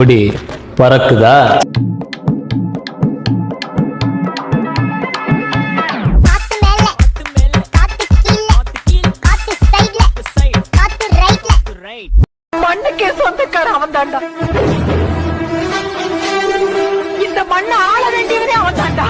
இப்படி பறக்குதா? மண்ணுக்கே சொந்தக்கார அவன் தாண்டா. இந்த மண்ணை ஆள வேண்டியவனே அவன் தாண்டா.